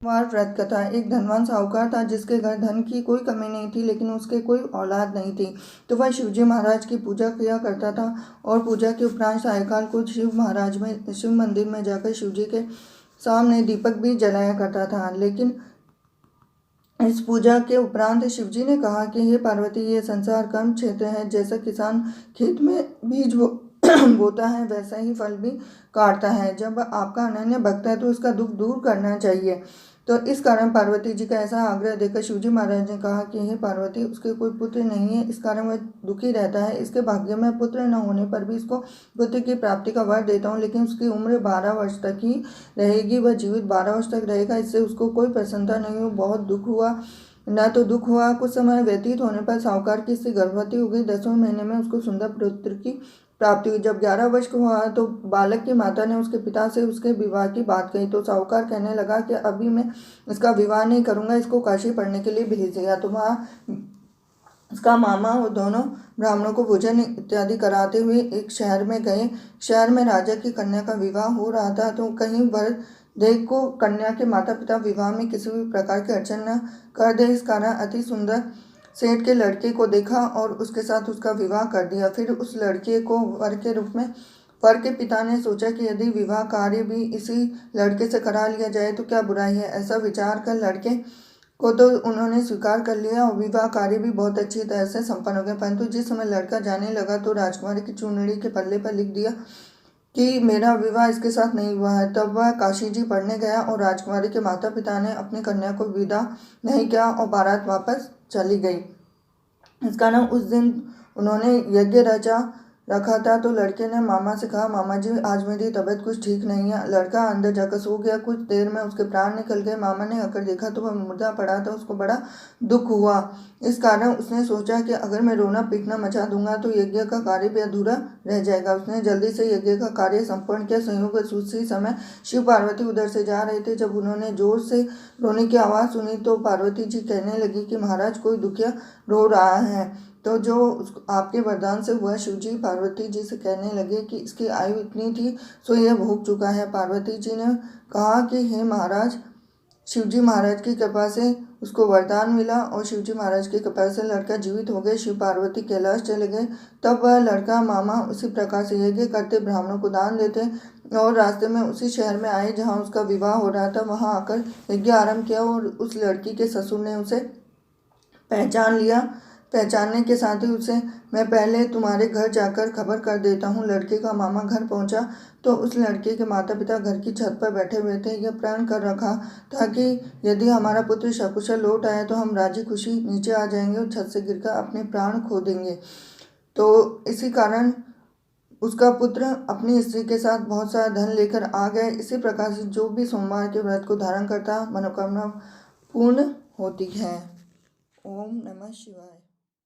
वार व्रत कथा। एक धनवान साहूकार था जिसके घर धन की कोई कमी नहीं थी, लेकिन उसके कोई औलाद नहीं थी। तो वह शिवजी महाराज की पूजा किया करता था और पूजा के उपरांत सायंकाल को शिव मंदिर में जाकर शिवजी के सामने दीपक भी जलाया करता था। लेकिन इस पूजा के उपरांत शिवजी ने कहा कि हे पार्वती, ये संसार कर्म क्षेत्र है। जैसा किसान खेत में बीज बोता है, वैसा ही फल भी काटता है। जब आपका अनन्य भक्त है तो उसका दुख दूर करना चाहिए। तो इस कारण पार्वती जी का ऐसा आग्रह देखकर शिवजी महाराज ने कहा कि हे पार्वती, उसके कोई पुत्र नहीं है, इस कारण वह दुखी रहता है। इसके भाग्य में पुत्र न होने पर भी इसको पुत्र की प्राप्ति का वर देता हूँ, लेकिन उसकी उम्र 12 वर्ष तक ही रहेगी। वह जीवित 12 वर्ष तक रहेगा। इससे उसको कोई प्रसन्नता नहीं हुई, बहुत दुख हुआ। न तो दुख हुआ। कुछ समय व्यतीत होने पर साहूकार की स्त्री गर्भवती हो गई। 10वें महीने में उसको सुंदर पुत्र की प्राप्ति हुई। जब 11 वर्ष का हुआ तो बालक की माता ने उसके पिता से उसके विवाह की बात कही। तो साहूकार कहने लगा कि अभी मैं इसका विवाह नहीं करूंगा, इसको काशी पढ़ने के लिए भेज दिया। तो वहाँ उसका मामा और दोनों ब्राह्मणों को भोजन इत्यादि कराते हुए एक शहर में गए। शहर में राजा की कन्या का विवाह हो रहा था। तो कहीं वर देख को कन्या के माता पिता विवाह में किसी भी प्रकार की अड़चन न कर दे, इस कारण अति सुंदर सेठ के लड़के को देखा और उसके साथ उसका विवाह कर दिया। फिर उस लड़के को वर के रूप में वर के पिता ने सोचा कि यदि विवाह कार्य भी इसी लड़के से करा लिया जाए तो क्या बुराई है। ऐसा विचार कर लड़के को तो उन्होंने स्वीकार कर लिया और विवाह कार्य भी बहुत अच्छी तरह से संपन्न हो गया। परंतु जिस समय लड़का जाने लगा तो राजकुमारी की चुनरी के पल्ले पर लिख दिया कि मेरा विवाह इसके साथ नहीं हुआ है। तब वह काशी जी पढ़ने गया और राजकुमारी के माता पिता ने अपनी कन्या को विदा नहीं किया और बारात वापस चली गई। इस कारण उस दिन उन्होंने यज्ञ रखा था। तो लड़के ने मामा से कहा, मामा जी, आज मेरी तबीयत कुछ ठीक नहीं है। लड़का अंदर जाकर सो गया। कुछ देर में उसके प्राण निकल गए। मामा ने आकर देखा तो वह मुर्दा पड़ा था। उसको बड़ा दुख हुआ। इस कारण उसने सोचा कि अगर मैं रोना पीटना मचा दूंगा तो यज्ञ का कार्य भी अधूरा रह जाएगा। उसने जल्दी से यज्ञ का कार्य संपन्न किया। संयोग से उसी समय शिव पार्वती उधर से जा रहे थे। जब उन्होंने जोर से रोने की आवाज़ सुनी तो पार्वती जी कहने लगी कि महाराज, कोई दुखिया रो रहा है। तो जो आपके वरदान से हुआ, शिवजी पार्वती जी से कहने लगे कि इसकी आयु इतनी थी सो यह भोग चुका है। पार्वती जी ने कहा कि हे महाराज, शिवजी महाराज की कृपा से उसको वरदान मिला और शिवजी महाराज की कृपा से लड़का जीवित हो गए। शिव पार्वती कैलाश चले गए। तब वह लड़का मामा उसी प्रकार से यज्ञ करते, ब्राह्मणों को दान देते और रास्ते में उसी शहर में आए जहाँ उसका विवाह हो रहा था। वहाँ आकर यज्ञ आरंभ किया और उस लड़की के ससुर ने उसे पहचान लिया। पहचानने के साथ ही उसे, मैं पहले तुम्हारे घर जाकर खबर कर देता हूँ। लड़के का मामा घर पहुँचा तो उस लड़के के माता पिता घर की छत पर बैठे हुए थे। यह प्रण कर रखा था कि यदि हमारा पुत्र सकुशल लौट आए तो हम राजी खुशी नीचे आ जाएंगे और छत से गिरकर अपने प्राण खो देंगे। तो इसी कारण उसका पुत्र अपनी स्त्री के साथ बहुत सारा धन लेकर आ गए। इसी प्रकार से जो भी सोमवार के व्रत को धारण करता, मनोकामना पूर्ण होती है। ओम नमः शिवाय।